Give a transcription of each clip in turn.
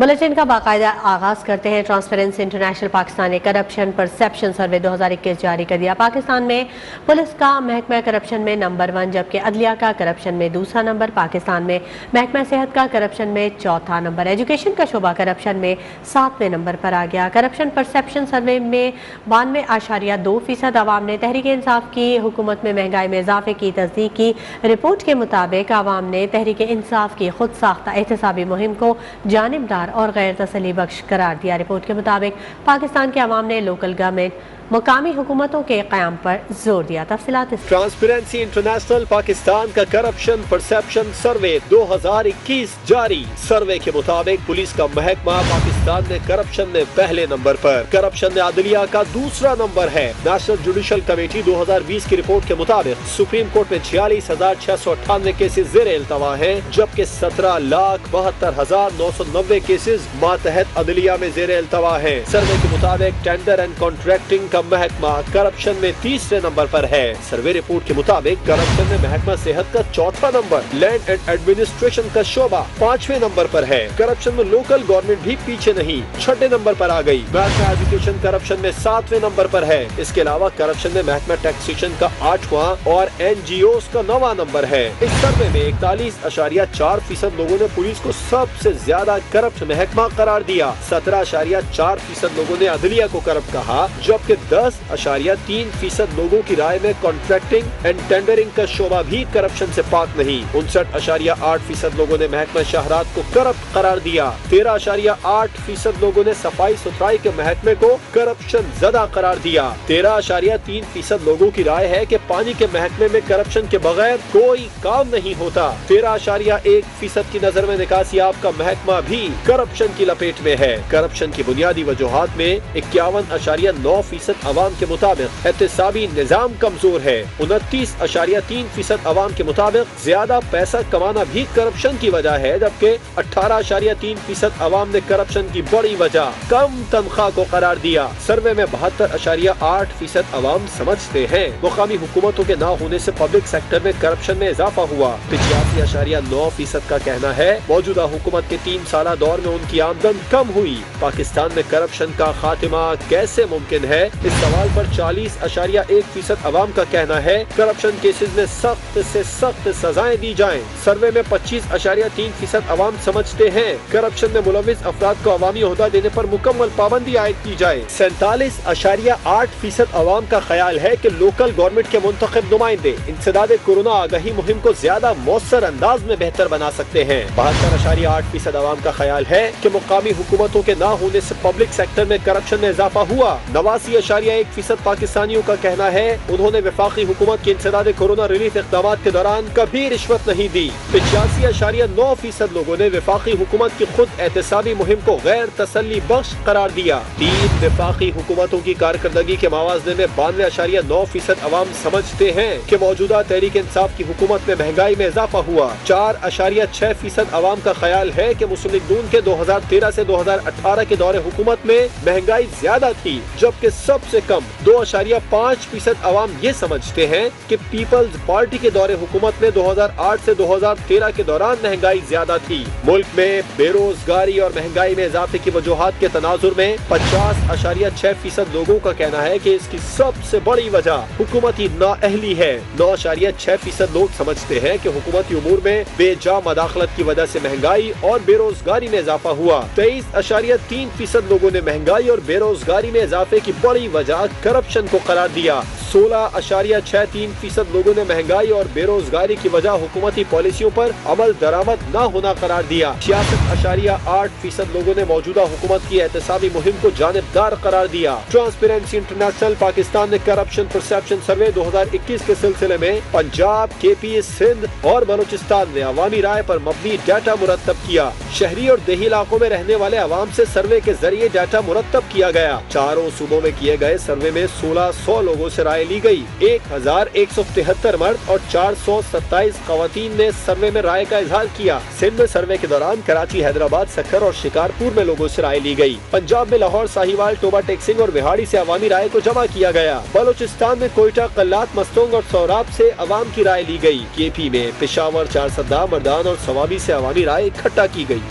Bulletin का बाकायदा आगाज करते हैं। ट्रांसपेरेंसी इंटरनेशनल पाकिस्तान ने करप्शन परसेप्शन सर्वे 2021 जारी कर दिया। पाकिस्तान में पुलिस का महकमा करप्शन में नंबर 1 जबकि अदलिया का करप्शन में दूसरा नंबर। पाकिस्तान में महकमा सेहत का करप्शन में चौथा नंबर। एजुकेशन का शोबा करप्शन में 7वें नंबर पर आ गया। करप्शन परसेप्शन सर्वे में 92.2% आवाम ने तहरीक इंसाफ की हुकूमत में महंगाई में इजाफे की तस्दीक की। रिपोर्ट के मुताबिक आवाम ने तहरीक इंसाफ की खुद साख्ता एहतसाबी मुहिम को जानिबदार और गैर तसल्ली बख्श करार दिया। रिपोर्ट के मुताबिक पाकिस्तान के अवाम ने लोकल गवर्नमेंट मुकामी हुकूमतों के क़याम पर जोर दिया। तफसीलात ट्रांसपेरेंसी इंटरनेशनल पाकिस्तान का करप्शन परसेप्शन सर्वे 2021 जारी। सर्वे के मुताबिक पुलिस का महकमा पाकिस्तान में करप्शन में पहले नंबर पर, करप्शन में अदलिया का दूसरा नंबर है। नेशनल जुडिशल कमेटी 2020 की रिपोर्ट के मुताबिक सुप्रीम कोर्ट में 46,698 केसेज ज़ेर इल्तवा हैं, जबकि 17,72,990 केसेज मातहत अदलिया में ज़ेर इल्तवा हैं। सर्वे के मुताबिक टेंडर एंड कॉन्ट्रैक्टिंग का महकमा करप्शन में तीसरे नंबर पर है। सर्वे रिपोर्ट के मुताबिक करप्शन में महकमा सेहत का चौथा नंबर, लैंड एंड एडमिनिस्ट्रेशन का शोबा 5वें नंबर पर है। करप्शन में लोकल गवर्नमेंट भी पीछे नहीं, 6ठे नंबर पर आ गई। महकमा एजुकेशन करप्शन में 7वें नंबर पर है। इसके अलावा करप्शन में महकमा टैक्सेशन का 8वां और NGOs का 9वां नंबर है। इस सर्वे में 41.4% लोगों ने पुलिस को सबसे ज्यादा करप्ट महकमा करार दिया। 17.4% लोगों ने अदलिया को करप्ट कहा, जबकि 10.3% लोगों की राय में कॉन्ट्रैक्टिंग एंड टेंडरिंग का शोबा भी करप्शन से पाक नहीं। 59.8% लोगों ने महकमा शहरात को करप्ट करार दिया। 13.8% लोगों ने सफाई सुथराई के महकमे को करप्शन ज़दा करार दिया। 13.3% लोगों की राय है कि पानी के महकमे में करप्शन के बगैर कोई काम नहीं होता। 13.1% की नजर में निकासियाब का महकमा भी करप्शन की लपेट में है। करप्शन की बुनियादी वजूहात में 51.9% अवाम के मुताबिक एहतसाबी निजाम कमजोर है। 29.3% अवाम के मुताबिक ज्यादा पैसा कमाना भी करप्शन की वजह है, जबकि 18.3% अवाम ने करप्शन की बड़ी वजह कम तनख्वाह को करार दिया। सर्वे में 72.8% अवाम समझते हैं मुकामी हुकूमतों के ना होने से पब्लिक सेक्टर में करप्शन में इजाफा हुआ। 85.9% का कहना है मौजूदा हुकूमत के 3 साल दौर में उनकी आमदन कम हुई। पाकिस्तान में करप्शन का खात्मा कैसे मुमकिन है, इस सवाल पर 40.1% अवाम का कहना है करप्शन केसेस में सख्त से सख्त सजाएं दी जाएं। सर्वे में 25.3% अवाम समझते हैं करप्शन में मुलविस अफराद को अवामी ओहदा देने पर मुकम्मल पाबंदी आयद की जाए। 47.8% अवाम का ख्याल है कि लोकल गवर्नमेंट के मुंतखब नुमाइंदे इंसदाद कोरोना आगाही मुहिम को ज्यादा मौसर अंदाज में बेहतर बना सकते हैं। 72.8% अवाम का ख्याल है कि मुकामी हुकूमतों के ना होने से पब्लिक सेक्टर में करप्शन में इजाफा हुआ। 89.1% पाकिस्तानियों का कहना है उन्होंने वफाकी हुकूमत की इंसदाद कोरोना रिलीफ इक़दाम के दौरान कभी रिश्वत नहीं दी। 85.9% लोगों ने वफाकी हुकूमत की खुद एहतसाबी मुहिम को गैर तसल्ली बख्श करार दिया। 3 वफाकी हुकूमतों की कारकर्दगी के मवाज़ने में 92.9% अवाम समझते हैं कि मौजूदा तहरीक इंसाफ की हुकूमत में महंगाई में इजाफा हुआ। 4.6% अवाम का ख्याल है कि मुस्लिम लीग नून के 2013 से 2018 के दौरे हुकूमत में महंगाई ज्यादा थी, जबकि सबसे कम 2.5% अवाम ये समझते हैं कि पीपल्स पार्टी के दौरे हुकूमत में 2008 से 2013 के दौरान महंगाई ज्यादा थी। मुल्क में बेरोजगारी और महंगाई में इजाफे की वजूहात के तनाजुर में 50.6% लोगों का कहना है कि इसकी सबसे बड़ी वजह हुकूमती नाअहली है। 9.6% लोग समझते हैं कि हुकूमती उमूर में बेजा मदाखलत की वजह से महंगाई और बेरोजगारी में इजाफा हुआ। 23.3% लोगों ने महंगाई और बेरोजगारी में इजाफे की बड़ी वजह करप्शन को करार दिया। 16.63% लोगों ने महंगाई और बेरोजगारी की वजह हुकूमती पॉलिसियों पर अमल दरामद न होना करार दिया। 66.8% लोगों ने मौजूदा हुकूमत की एहतसाबी मुहिम को जानिबदार करार दिया। ट्रांसपेरेंसी इंटरनेशनल पाकिस्तान ने करप्शन परसेप्शन सर्वे 2021 के सिलसिले में पंजाब, KP, सिंध और बलूचिस्तान में अवामी राय पर मबनी डाटा मुरतब किया। शहरी और देही इलाकों में रहने वाले अवाम से सर्वे के जरिए डाटा मुरतब किया गया। चारों सूबों में किए गए सर्वे में 1600 लोगों से राय ली गई। 1173 मर्द और 427 खवातीन ने सर्वे में राय का इजहार किया। सिंध में सर्वे के दौरान कराची, हैदराबाद, सक्कर और शिकारपुर में लोगों से राय ली गई। पंजाब में लाहौर, साहिवाल, टोबा टेक्सिंग और विहाड़ी से अवामी राय को जमा किया गया। बलूचिस्तान में कोयटा, कल्लात, मस्तोंग और सौराब से अवाम की राय ली गई। KP में पेशावर, चारसदा, मर्दान और सवाबी से अवामी राय इकट्ठा की गई।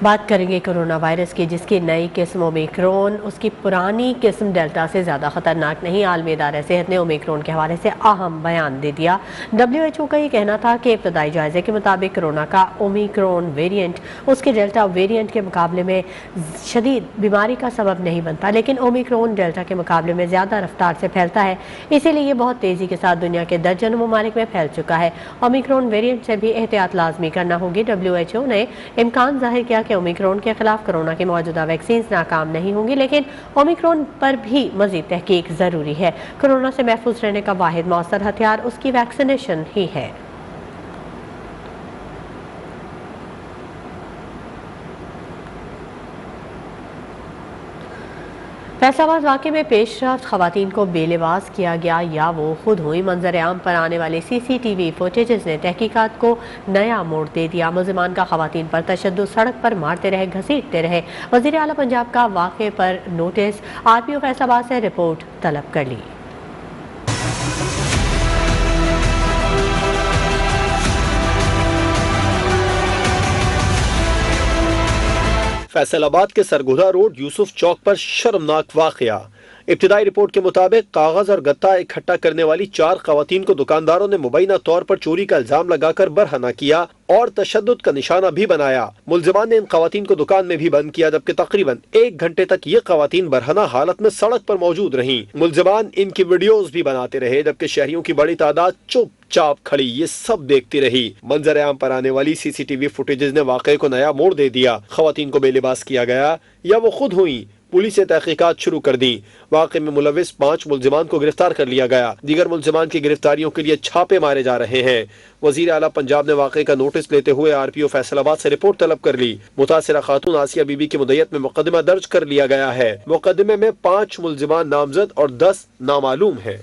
बात करेंगे कोरोना वायरस की, जिसकी नई किस्म ओमिक्रॉन उसकी पुरानी किस्म डेल्टा से ज़्यादा ख़तरनाक नहीं। आलमी इदारे सेहत ने ओमिक्रॉन के हवाले से अहम बयान दे दिया। WHO का ये कहना था कि इब्तदाई जायजे के मुताबिक कोरोना का ओमिक्रॉन वेरिएंट उसके डेल्टा वेरिएंट के मुकाबले में शदीद बीमारी का सबब नहीं बनता, लेकिन ओमिक्रॉन डेल्टा के मुकाबले में ज़्यादा रफ्तार से फैलता है, इसीलिए ये बहुत तेज़ी के साथ दुनिया के दर्जनों ममालिक में फैल चुका है। ओमिक्रॉन वेरिएंट से भी एहतियात लाजमी करना होगी। WHO ने इम्कान जाहिर किया कि ओमिक्रॉन के खिलाफ कोरोना की मौजूदा वैक्सीन नाकाम नहीं होंगी, लेकिन ओमिक्रॉन पर भी मजीद तहकीक ज़रूरी है। कोरोना से महफूज रहने का वाहिद मौसर हथियार उसकी वैक्सीनेशन ही है। फैसलाबाद वाक़े में पेशरफ्त ख़वातीन को बेलिबास किया गया या वो खुद हुई, मंजर आम पर आने वाले CCTV फुटेजेस ने तहकीकात को नया मोड़ दे दिया। मुल्ज़िमान का ख़वातीन पर तशद्दुद, सड़क पर मारते रहे, घसीटते रहे। वज़ीर आला पंजाब का वाक़े पर नोटिस, RPO फैसलाबाद से रिपोर्ट तलब कर ली। फैसलाबाद के सरगुदा रोड यूसुफ चौक पर शर्मनाक वाकया। इब्तिदाई रिपोर्ट के मुताबिक कागज और गत्ता इकट्ठा करने वाली 4 खवातीन को दुकानदारों ने मुबैना तौर पर चोरी का इल्जाम लगाकर बरहना किया और तशद्दुद का निशाना भी बनाया। मुल्जिमान ने इन खवातीन को दुकान में भी बंद किया, जबकि तकरीबन 1 घंटे तक ये खवातीन बरहना हालत में सड़क पर मौजूद रहीं। मुल्जिमान इनकी वीडियोस भी बनाते रहे, जबकि शहरियों की बड़ी तादाद चुपचाप खड़ी ये सब देखती रही। मंजर आम पर आने वाली CCTV फुटेजेस ने वाकये को नया मोड़ दे दिया। खवातीन को बेलिबास किया गया या वो खुद हुई, पुलिस ने तहकीकात शुरू कर दी। वाक़े में मुलविस 5 मुल्जिमान को गिरफ्तार कर लिया गया। दीगर मुल्जिमान की गिरफ्तारियों के लिए छापे मारे जा रहे हैं। वज़ीर आला पंजाब ने वाक़े का नोटिस लेते हुए RPO फैसलाबाद से रिपोर्ट तलब कर ली। मुतासिरा खातून आसिया बीबी की मुद्दत में मुकदमा दर्ज कर लिया गया है। मुकदमे में 5 मुल्जिमान नामजद और 10 नामालूम है।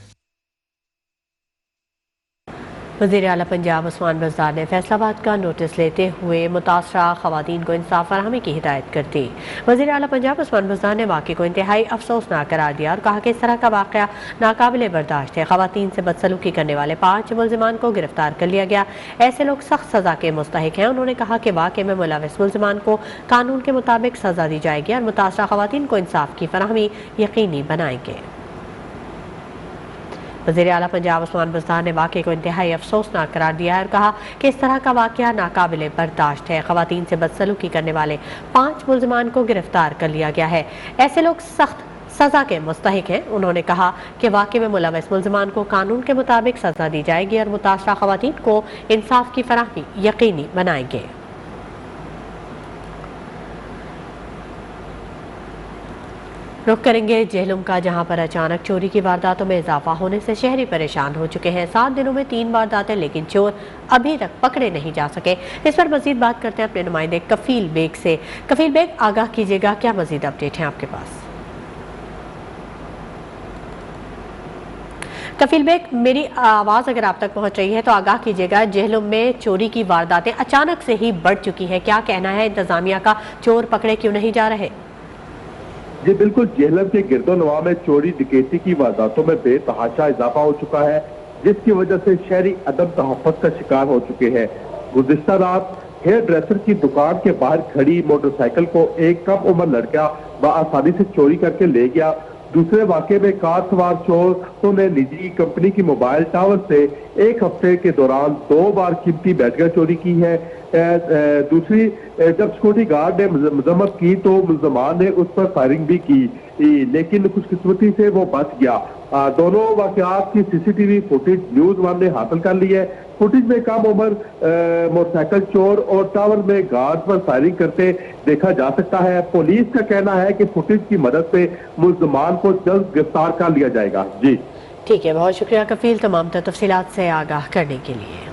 वज़ीर आला पंजाब उस्मान बज़दार ने फैसलाबाद का नोटिस लेते हुए मुतासरा खवातीन को इंसाफ फराहमी की हिदायत कर दी। वज़ीर आला पंजाब उस्मान बज़दार ने वाक़े को इंतहाई अफसोसनाक करार दिया और कहा कि इस तरह का वाक़या नाकाबिले बर्दाश्त है। खवातीन से बदसलूकी करने वाले 5 मुल्जिमान को गिरफ्तार कर लिया गया। ऐसे लोग सख्त सज़ा के मुस्तहिक हैं। उन्होंने कहा कि वाक़े में मुलविस मुल्जिमान को कानून के मुताबिक सज़ा दी जाएगी और मुतासरा खवातीन को इंसाफ की फराहमी यकीनी बनाएंगे। वज़ीर आला पंजाब उस्मान बज़दार ने वाक़े को इंतहाई अफसोसनाक करार दिया है और कहा कि इस तरह का वाक़या नाकाबिले बर्दाश्त है। खवातीन से बदसलूकी करने वाले 5 मुल्जिमान को गिरफ्तार कर लिया गया है। ऐसे लोग सख्त सज़ा के मुस्तहिक हैं। उन्होंने कहा कि वाक़े में मुलविस मुल्जिमान को कानून के मुताबिक सज़ा दी जाएगी और मुतासरा खवातीन को इंसाफ की फराहमी यकीनी बनाएंगे। रुख करेंगे जेहलुम का, जहां पर अचानक चोरी की वारदातों में इजाफा होने से शहरी परेशान हो चुके हैं। 7 दिनों में 3 वारदातें, लेकिन चोर अभी तक पकड़े नहीं जा सके। इस पर मजीद बात करते हैं अपने नुमाइंदे कफील बेग से। कफील बेग, आगाह कीजिएगा, क्या मजीद अपडेट है आपके पास? कफील बेग, मेरी आवाज़ अगर आप तक पहुंच रही है तो आगाह कीजिएगा। जेहलुम में चोरी की वारदातें अचानक से ही बढ़ चुकी हैं, क्या कहना है इंतजामिया का? चोर पकड़े क्यों नहीं जा रहे? जी बिल्कुल, जेहलम के गिरदोनवा में चोरी डकैती की वारदातों में बेतहाशा इजाफा हो चुका है, जिसकी वजह से शहरी अदम तहफ़्फ़ुज़ का शिकार हो चुके हैं। गुज़िश्ता रात हेयर ड्रेसर की दुकान के बाहर खड़ी मोटरसाइकिल को एक कम उम्र लड़का बआसानी से चोरी करके ले गया। दूसरे वाक़े में कार सवार चोरों ने निजी कंपनी की मोबाइल टावर से 1 हफ्ते के दौरान 2 बार कीमती बैटरियां चोरी की है। दूसरी, जब सिक्योरिटी गार्ड ने मजम्मत की तो मुल्ज़मान ने उस पर फायरिंग भी की, लेकिन खुशकिस्मती से वो बच गया। दोनों वाक़यात की CCTV फुटेज न्यूज़ 1 ने हासिल कर ली है। फुटेज में कम उम्र मोटरसाइकिल चोर और टावर में गार्ड पर फायरिंग करते देखा जा सकता है। पुलिस का कहना है कि फुटेज की मदद से मुल्ज़मान को जल्द गिरफ्तार कर लिया जाएगा। जी ठीक है, बहुत शुक्रिया कफील, तमाम तफसीलात से आगाह करने के लिए।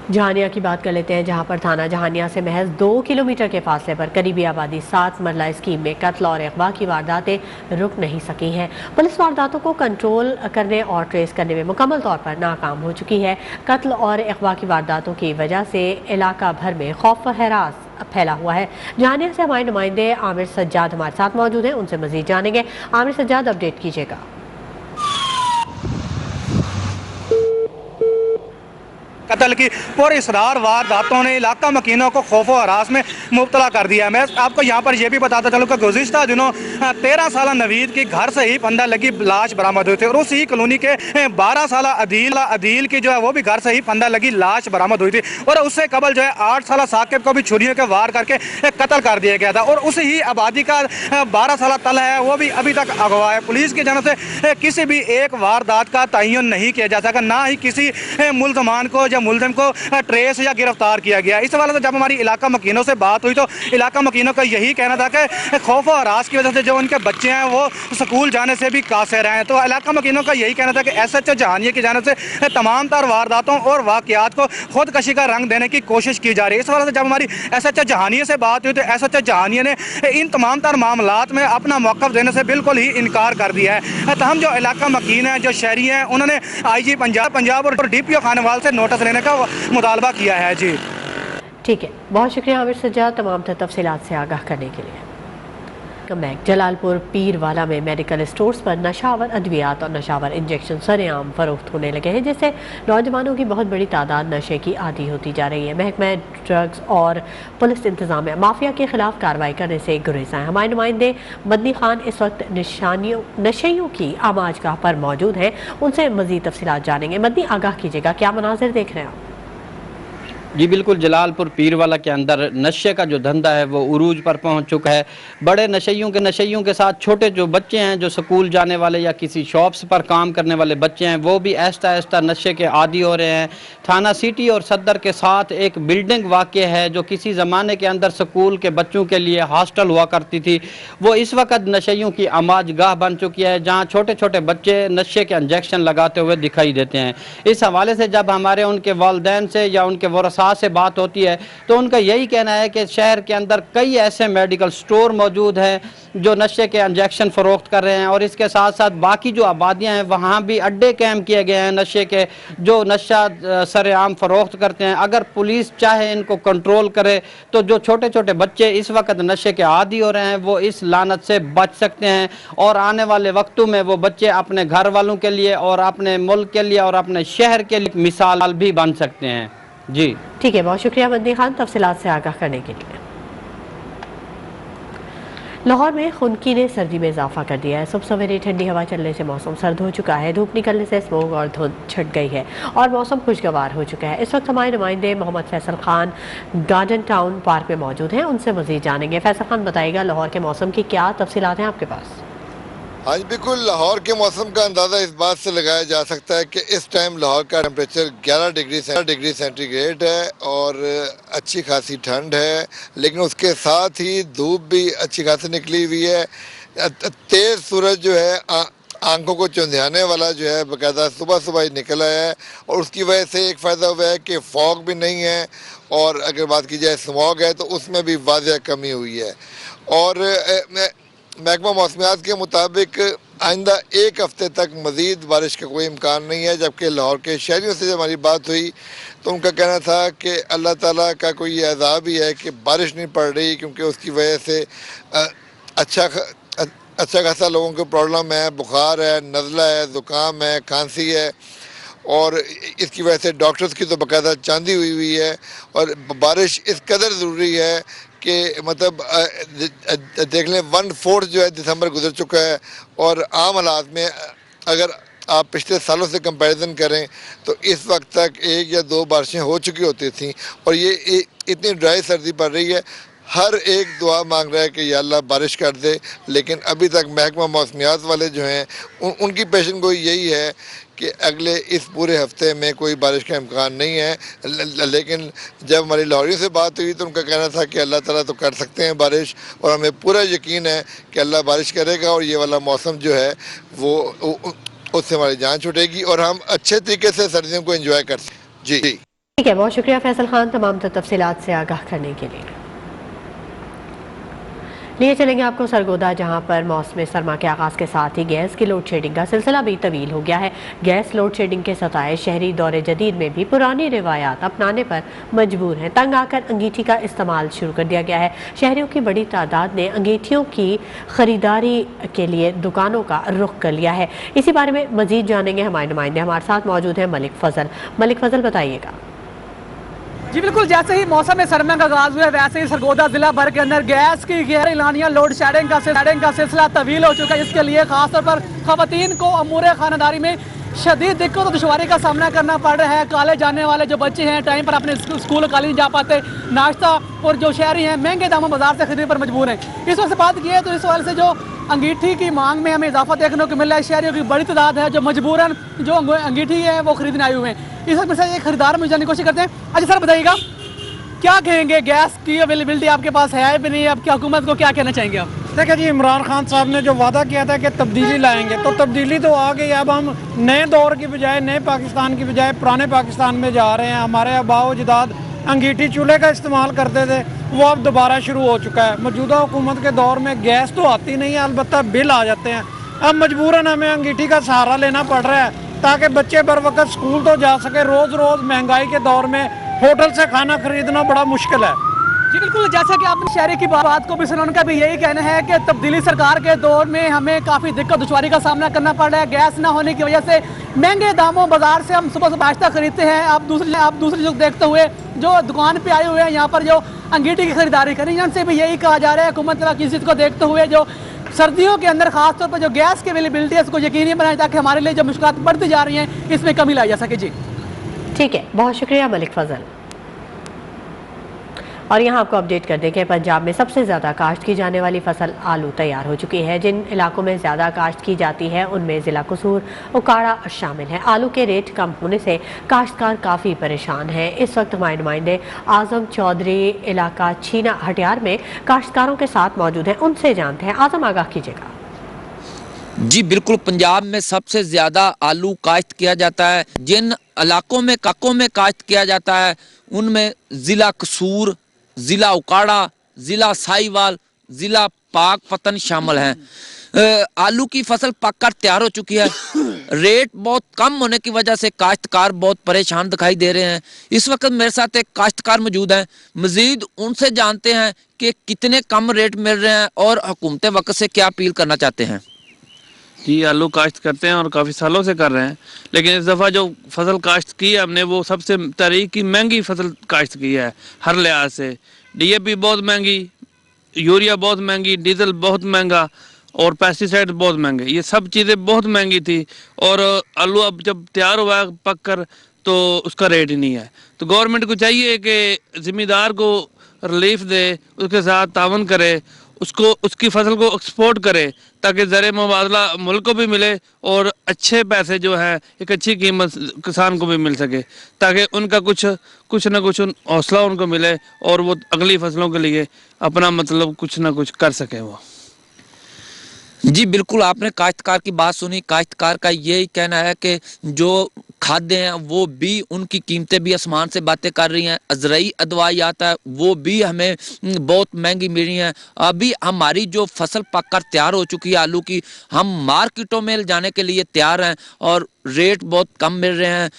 जहानिया की बात कर लेते हैं, जहां पर थाना जहानिया से महज 2 किलोमीटर के फासले पर करीबी आबादी 7 मरला स्कीम में कत्ल और अगवा की वारदातें रुक नहीं सकी हैं। पुलिस वारदातों को कंट्रोल करने और ट्रेस करने में मुकम्मल तौर पर नाकाम हो चुकी है। कत्ल और अगवा की वारदातों की वजह से इलाका भर में खौफ व हरास फैला हुआ है। जहानिया से हमारे नुमाइंदे आमिर सज्जाद हमारे साथ मौजूद हैं, उनसे मजीद जानेंगे। आमिर सज्जाद, अपडेट कीजिएगा। قتل کی پراسرار وارداتوں نے علاقہ مکینوں کو خوف و ہراس میں مبتلا کر دیا ہے۔ میں آپ کو یہاں پر یہ بھی بتاتا چلوں کہ گزشتہ دنوں 13 سالہ نوید کی گھر سے ہی پھندہ لگی لاش برآمد ہوئی تھی، اور اسی کالونی کے 12 سالہ عدیل کی جو ہے وہ بھی گھر سے ہی پھندہ لگی لاش برآمد ہوئی تھی، اور اس سے قبل جو ہے 8 سالہ ثاقب کو بھی چھریوں کے وار کر کے قتل کر دیا گیا تھا، اور اسی ہی آبادی کا 12 سالہ طلحہ ہے وہ بھی ابھی تک اغوا ہے۔ پولیس کی جانب سے کسی بھی ایک واردات کا تعین نہیں کیا جا سکا، نہ ہی کسی ملزمان کو یا ملزم کو ٹریس یا گرفتار کیا گیا۔ اس حوالے سے جب ہماری علاقہ مکینوں سے بات ہوئی تو علاقہ مکینوں کا یہی کہنا تھا کہ خوف و ہراس کی وجہ سے جو ان کے بچے ہیں وہ سکول جانے سے بھی قاصر ہیں۔ تو علاقہ مکینوں کا یہی کہنا تھا کہ ایس ایچ او جہانیہ کی جانب سے تمام تر وارداتوں اور واقعات کو خودکشی کا رنگ دینے کی کوشش کی جا رہی ہے۔ اس حوالے سے جب ہماری ایس ایچ او جہانیہ سے بات ہوئی تو ایس ایچ او جہانیہ نے ان تمام تر معاملات میں اپنا موقف دینے سے بالکل ہی انکار کر دیا ہے۔ تاہم جو علاقہ مکین ہیں، جو شہری ہیں، انہوں نے آئی جی پنجاب اور ڈی پی او خانوال سے نوٹس لینے کا مطالبہ کیا ہے۔ جی ٹھیک ہے، بہت شکریہ عامر سجاد تمام تر تفصیلات سے آگاہ کرنے کے لیے۔ جلال پور پیر والا میں میڈیکل اسٹورز پر نشاور ادویات اور نشاور انجیکشن سرے عام فروخت ہونے لگے ہیں، جس سے نوجوانوں کی بہت بڑی تعداد نشے کی عادی ہوتی جا رہی ہے۔ محکمہ ڈرگز اور پولیس انتظامیہ مافیا کے خلاف کارروائی کرنے سے گریزاں ہیں۔ ہمارے نمائندے مدنی خان اس وقت نشیوں کی آماج گاہ پر موجود ہیں، ان سے مزید تفصیلات جانیں گے۔ مدنی آگاہ کیجیے گا، کیا مناظر دیکھ رہے ہیں آپ؟ جی بالکل، جلال پور پیر والا کے اندر نشے کا جو دھندا ہے وہ عروج پر پہنچ چکا ہے۔ بڑے نشیوں کے ساتھ چھوٹے جو بچے ہیں، جو سکول جانے والے یا کسی شاپس پر کام کرنے والے بچے ہیں، وہ بھی آہستہ آہستہ نشے کے عادی ہو رہے ہیں۔ تھانہ سٹی اور صدر کے ساتھ ایک بلڈنگ واقع ہے جو کسی زمانے کے اندر سکول کے بچوں کے لیے ہاسٹل ہوا کرتی تھی، وہ اس وقت نشیوں کی آماج گاہ بن چکی ہے، جہاں چھوٹے چھوٹے بچے نشے کے انجیکشن لگاتے ہوئے دکھائی دیتے ہیں۔ اس حوالے سے جب ہمارے ان کے والدین سے یا ان کے ورثاء سے بات ہوتی ہے تو ان کا یہی کہنا ہے کہ شہر کے اندر کئی ایسے میڈیکل سٹور موجود ہیں جو نشے کے انجیکشن فروخت کر رہے ہیں، اور اس کے ساتھ ساتھ باقی جو آبادیاں ہیں وہاں بھی اڈے قائم کیے گئے ہیں نشے کے، جو نشہ سر عام فروخت کرتے ہیں۔ اگر پولیس چاہے ان کو کنٹرول کرے تو جو چھوٹے چھوٹے بچے اس وقت نشے کے عادی ہو رہے ہیں وہ اس لعنت سے بچ سکتے ہیں، اور آنے والے وقتوں میں وہ بچے اپنے گھر والوں کے لیے اور اپنے ملک کے لیے اور اپنے شہر کے لیے مثال بھی بن سکتے ہیں۔ جی ٹھیک ہے، بہت شکریہ مدنی خان تفصیلات سے آگاہ کرنے کے لیے۔ لاہور میں خنکی نے سردی میں اضافہ کر دیا ہے۔ صبح سویرے ٹھنڈی ہوا چلنے سے موسم سرد ہو چکا ہے، دھوپ نکلنے سے اسموگ اور دھند چھٹ گئی ہے اور موسم خوشگوار ہو چکا ہے۔ اس وقت ہمارے نمائندے Muhammad Faisal Khan garden town park میں موجود ہیں، ان سے مزید جانیں گے۔ فیصل خان بتائیے گا لاہور کے موسم کی کیا تفصیلات ہیں آپ کے پاس؟ ہاں بالکل، لاہور کے موسم کا اندازہ اس بات سے لگایا جا سکتا ہے کہ اس ٹائم لاہور کا ٹیمپریچر 11 ڈگری سینٹی گریڈ ہے اور اچھی خاصی ٹھنڈ ہے، لیکن اس کے ساتھ ہی دھوپ بھی اچھی خاصی نکلی ہوئی ہے۔ تیز سورج جو ہے آنکھوں کو چندھیانے والا جو ہے باقاعدہ صبح ہی نکلا ہے، اور اس کی وجہ سے ایک فائدہ ہوا ہے کہ فوگ بھی نہیں ہے، اور اگر بات کی جائے اسموگ ہے تو اس میں بھی واضح کمی ہوئی ہے۔ اور محکمہ موسمیات کے مطابق آئندہ ایک ہفتے تک مزید بارش کا کوئی امکان نہیں ہے، جبکہ لاہور کے شہریوں سے جب ہماری بات ہوئی تو ان کا کہنا تھا کہ اللہ تعالیٰ کا کوئی یہ عذاب ہی ہے کہ بارش نہیں پڑ رہی، کیونکہ اس کی وجہ سے اچھا خاصا لوگوں کو پرابلم ہے، بخار ہے، نزلہ ہے، زکام ہے، کھانسی ہے، اور اس کی وجہ سے ڈاکٹرز کی تو باقاعدہ چاندی ہوئی ہے۔ اور بارش اس قدر ضروری ہے کہ مطلب دیکھ لیں 1/4 جو ہے دسمبر گزر چکا ہے، اور عام حالات میں اگر آپ پچھلے سالوں سے کمپیریزن کریں تو اس وقت تک 1 یا 2 بارشیں ہو چکی ہوتی تھیں، اور یہ اتنی ڈرائی سردی پڑ رہی ہے۔ ہر ایک دعا مانگ رہا ہے کہ یا اللہ بارش کر دے، لیکن ابھی تک محکمہ موسمیات والے جو ہیں ان کی پیشن گوئی یہی ہے کہ اگلے اس پورے ہفتے میں کوئی بارش کا امکان نہیں ہے۔ لیکن جب ہماری لاہوریوں سے بات ہوئی تو ان کا کہنا تھا کہ اللہ تعالیٰ تو کر سکتے ہیں بارش، اور ہمیں پورا یقین ہے کہ اللہ بارش کرے گا، اور یہ والا موسم جو ہے وہ اس سے ہماری جان چھوٹے گی اور ہم اچھے طریقے سے سردیوں کو انجوائے کر سکیں۔ جی ٹھیک ہے، بہت شکریہ فیصل خان تمام تفصیلات سے آگاہ کرنے کے لیے۔ لیے چلیں گے آپ کو سرگودا، جہاں پر موسم سرما کے آغاز کے ساتھ ہی گیس کی لوڈ شیڈنگ کا سلسلہ بھی طویل ہو گیا ہے۔ گیس لوڈ شیڈنگ کے ستائے شہری دور جدید میں بھی پرانی روایات اپنانے پر مجبور ہیں۔ تنگ آ کر انگیٹھی کا استعمال شروع کر دیا گیا ہے۔ شہریوں کی بڑی تعداد نے انگیٹھیوں کی خریداری کے لیے دکانوں کا رخ کر لیا ہے۔ اسی بارے میں مزید جانیں گے، ہمارے نمائندے ہمارے ساتھ موجود ہیں ملک فضل۔ ملک فضل بتائیے گا۔ जी बिल्कुल, जैसे ही मौसम सरमा का आगाज हुआ है वैसे ही सरगोदा जिला भर के अंदर गैस की गैर एलानिया लोड शेडिंग का सिलसिला तवील हो चुका है। इसके लिए खासतौर पर खवातीन को अमूर खानदारी में शदीद दिक्कत और दुश्वारी का सामना करना पड़ रहा है। कॉलेज जाने वाले जो बच्चे हैं टाइम पर अपने स्कूल कॉलेज नहीं जा पाते, नाश्ता और जो शहरी हैं महंगे दामों बाजार से खरीदने पर मजबूर हैं। इस वक्त से बात की है तो इस वजह से जो अंगीठी की मांग में हमें इजाफा देखने को मिल रहा है। शहरियों की बड़ी तादाद है जो मजबूरन जो अंगीठी है वो खरीदने आए हुए हैं। इस वक्त से एक खरीदार में जानने की कोशिश करते हैं। अच्छा सर बताइएगा, क्या कहेंगे, गैस की अवेलेबिलिटी आपके पास है भी नहीं, अब क्या हुकूमत को क्या कहना चाहेंगे आप? देखिए जी, इमरान खान साहब ने जो वादा किया था कि तब्दीली लाएंगे, तो तब्दीली तो आ गई। अब हम नए दौर की बजाय, नए पाकिस्तान की बजाय पुराने पाकिस्तान में जा रहे हैं। हमारे आबाओ अजदाद अंगीठी चूल्हे का इस्तेमाल करते थे, वो अब दोबारा शुरू हो चुका है। मौजूदा हुकूमत के दौर में गैस तो आती नहीं है, अलबत्ता बिल आ जाते हैं। अब मजबूरन हमें अंगीठी का सहारा लेना पड़ रहा है ताकि बच्चे बर वक्त स्कूल तो जा सके। रोज़ रोज़ महंगाई के दौर में होटल से खाना खरीदना बड़ा मुश्किल है। जी बिल्कुल, जैसा कि आपने शहरी की बात को भी सुना, उनका भी यही कहना है कि तब्दीली सरकार के दौर में हमें काफ़ी दिक्कत दुश्वारी का सामना करना पड़ रहा है। गैस ना होने की वजह से महंगे दामों बाजार से हम सुबह नाश्ता खरीदते हैं। आप दूसरी चीज़ देखते हुए जो दुकान पे आए हुए हैं यहाँ पर जो अंगीठी की खरीदारी करें, उनसे भी यही कहा जा रहा है हुकूमत की चीज़ को देखते हुए जो सर्दियों के अंदर खासतौर पर जो गैस की अवेलेबिलिटी है उसको यकीनी बनाएं ताकि हमारे लिए जो मुश्किलात बढ़ती जा रही हैं इसमें कमी लाई जा सके। जी ठीक है, बहुत शुक्रिया मलिक फजल। और यहाँ आपको अपडेट कर दें कि पंजाब में सबसे ज़्यादा काश्त की जाने वाली फसल आलू तैयार हो चुकी है। जिन इलाकों में ज़्यादा काश्त की जाती है उनमें ज़िला कसूर उकाड़ा शामिल है। आलू के रेट कम होने से काश्तकार काफ़ी परेशान हैं। इस वक्त हमारे नुमाइंदे आज़म चौधरी इलाका छीना हटियार में काश्तकारों के साथ मौजूद हैं, उनसे जानते हैं। आज़म, आगाह कीजिएगा। जी बिल्कुल, पंजाब में सबसे ज़्यादा आलू काश्त किया जाता है। जिन इलाकों में काश्त किया जाता है उनमें ज़िला कसूर, ज़िला उकाड़ा, ज़िला साहिवाल, ज़िला पाक पतन शामिल हैं। आलू की फसल पककर तैयार हो चुकी है। रेट बहुत कम होने की वजह से काश्तकार बहुत परेशान दिखाई दे रहे हैं। इस वक्त मेरे साथ एक काश्तकार मौजूद हैं, मज़ीद उनसे जानते हैं कि कितने कम रेट मिल रहे हैं और हुकूमत वक्त से क्या अपील करना चाहते हैं। जी, आलू काश्त करते हैं और काफ़ी सालों से कर रहे हैं, लेकिन इस दफ़ा जो फसल काश्त की है हमने वो सबसे तारीख की महंगी फसल काश्त की है हर लिहाज से। डीएपी बहुत महंगी, यूरिया बहुत महंगी, डीजल बहुत महंगा और पेस्टिसाइड बहुत महंगे। ये सब चीज़ें बहुत महंगी थी और आलू अब जब तैयार हुआ है पक कर तो उसका रेट ही नहीं है। तो गवर्नमेंट को चाहिए कि ज़िम्मेदार को रिलीफ दे, उसके साथ तावन करे, उसको उसकी फसल को एक्सपोर्ट करे ताकि ज़र मुबादला मुल्क को भी मिले और अच्छे पैसे जो है एक अच्छी कीमत किसान को भी मिल सके ताकि उनका कुछ ना कुछ हौसला उनको मिले और वो अगली फसलों के लिए अपना मतलब कुछ ना कुछ कर सके वो। जी बिल्कुल, आपने काश्तकार की बात सुनी। काश्तकार का यही कहना है कि जो खाद्य हैं वो भी उनकी कीमतें भी आसमान से बातें कर रही हैं। अजरई अदवायात है वो भी हमें बहुत महंगी मिल रही हैं। अभी हमारी जो फसल पककर तैयार हो चुकी है आलू की, हम मार्केटों में जाने के लिए तैयार हैं और रेट बहुत कम मिल रहे हैं।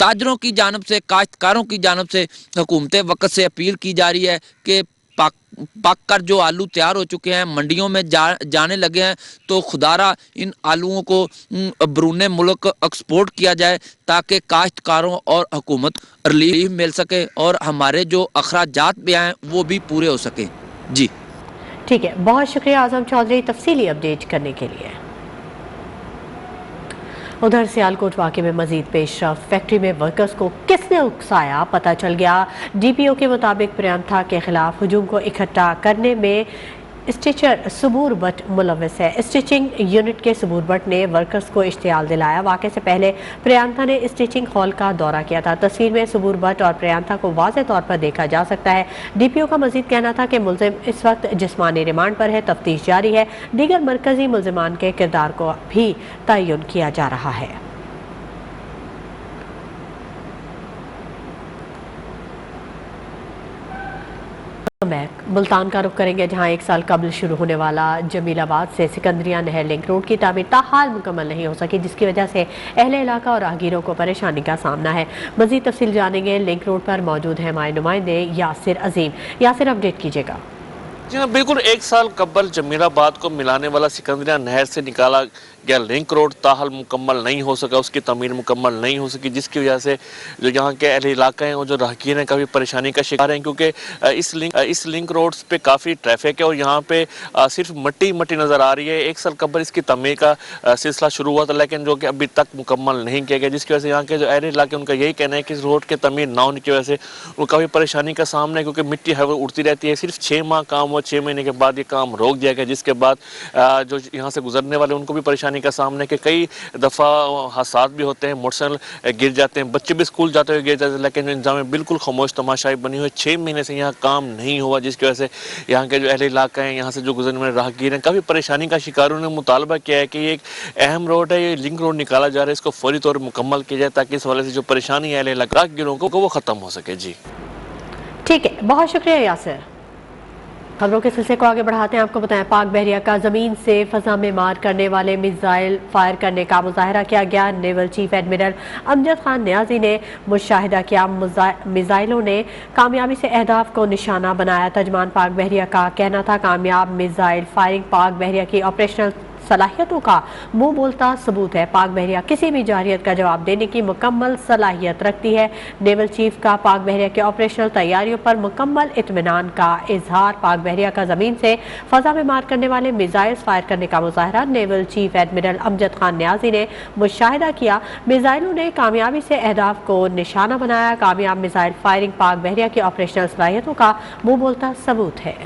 ताजरों की जानब से, काश्तकारों की जानब से हुकूमत वक्त से अपील की जा रही है कि पक कर जो आलू तैयार हो चुके हैं मंडियों में जाने लगे हैं तो खुदारा इन आलूओं को बरूने मुल्क एक्सपोर्ट किया जाए ताकि काश्तकारों और हुकूमत रिलीफ मिल सके और हमारे जो अखराजात भी हैं वो भी पूरे हो सके। जी ठीक है, बहुत शुक्रिया आज़म चौधरी तफसीली अपडेट करने के लिए। उधर सियालकोट वाक़े में मजीद पेशरफ, फैक्ट्री में वर्कर्स को किसने उकसाया पता चल गया। डीपीओ के मुताबिक प्रियंथा के खिलाफ हुजूम को इकट्ठा करने में स्टिचर सबूर भट्ट मुलव्वस है। स्टिचिंग यूनिट के सबूर भट्ट ने वर्कर्स को इश्तियाल दिलाया। वाक़े से पहले प्रियंथा ने स्टिचिंग हॉल का दौरा किया था। तस्वीर में सबूर भट्ट और प्रियंथा को वाज़ेह तौर पर देखा जा सकता है। डीपीओ का मजीद कहना था कि मुलजिम इस वक्त जिस्मानी रिमांड पर है, तफ्तीश जारी है। दीगर मरकजी मुलजिमान के किरदार को भी तयन किया जा रहा है। मुल्तान का रुख करेंगे जहां एक साल कबल शुरू होने वाला जमीलाबाद से सिकंदरिया नहर लिंक रोड की तामीर ताहाल मुकम्मल नहीं हो सकी, जिसकी वजह से अहले इलाका और राहगीरों को परेशानी का सामना है। मजीद तफसील जानेंगे। लिंक रोड पर मौजूद है हमारे नुमाइंदे यासिर अजीम। यासिर, अपडेट कीजिएगा। जी हाँ बिल्कुल, एक साल कबल जमीलाबाद को मिलाने वाला सिकंदरिया नहर से निकाला गया लिंक रोड ताहल मुकम्मल नहीं हो सका, उसकी तमीर मुकम्मल नहीं हो सकी, जिसकी वजह से जो यहाँ के अहले इलाका हैं और जो राहगीर हैं काफ़ी परेशानी का शिकार हैं, क्योंकि इस लिंक रोड पे काफ़ी ट्रैफिक है और यहाँ पे सिर्फ मट्टी नज़र आ रही है। 1 साल कबल इसकी तमीर का सिलसिला शुरू हुआ था, लेकिन जो कि अभी तक मुकम्मल नहीं किया गया, जिसकी वजह से यहाँ के जो अहले इलाके उनका यही कहना है कि इस रोड के तमीर ना होने की वजह से वो काफ़ी परेशानी का सामना है, क्योंकि मिट्टी है वो उड़ती रहती है। सिर्फ 6 माह काम हुआ, 6 महीने के बाद ये काम रोक दिया गया, जिसके बाद जो यहाँ से गुजरने वाले उनको भी परेशानी का सामना है कि कई दफ़ा हादसात भी होते हैं, मोटरसाइकिल गिर जाते हैं, बच्चे भी स्कूल जाते हुए गिर जाते हैं, लेकिन इंतजाम बिल्कुल खामोश तमाशाई बनी हुई है। 6 महीने से यहाँ काम नहीं हुआ, जिसकी वजह से यहाँ के जो अहले इलाका हैं, यहाँ से जो गुजरने वाले राहगीर हैं काफ़ी परेशानी का शिकार। उन्होंने मुतालबा किया है कि ये एक अहम रोड है, ये लिंक रोड निकाला जा रहा है, इसको फौरी तौर पर मुकम्मल किया जाए ताकि इस वाले से जो परेशानी है अहले इलाका राहगीरों को वो ख़त्म हो सके। जी ठीक है, बहुत शुक्रिया यासिर। खबरों के सिलसिले को आगे बढ़ाते हैं। आपको बताएं, पाक बहरिया का ज़मीन से फ़ज़ा में मार करने वाले मिसाइल फायर करने का मुजाहरा किया गया। Naval chief admiral Amjad Khan Niazi ने मुशाहिदा किया। मिसाइलों ने कामयाबी से अहदाफ को निशाना बनाया। तर्जमान पाक बहरिया का कहना था, कामयाब मिसाइल फायरिंग पाक बहरिया की ऑपरेशनल सलाहियतों का मुंह बोलता सबूत है। पाक बहरिया किसी भी जारियत का जवाब देने की मुकम्मल सलाहियत रखती है। नेवल चीफ का पाक बहरिया के ऑपरेशनल तैयारियों पर मुकम्मल इत्मीनान का इजहार। पाक बहरिया का ज़मीन से फ़ज़ा में मार करने वाले मिसाइल्स फायर करने का मुजाहरा naval chief admiral Amjad Khan Niazi ने मुशाहिदा किया। मिसाइलों ने कामयाबी से अहदाफ को निशाना बनाया। कामयाब मिसाइल फायरिंग पाक बहरिया की ऑपरेशनल सलाहियतों का मुंह बोलता सबूत है।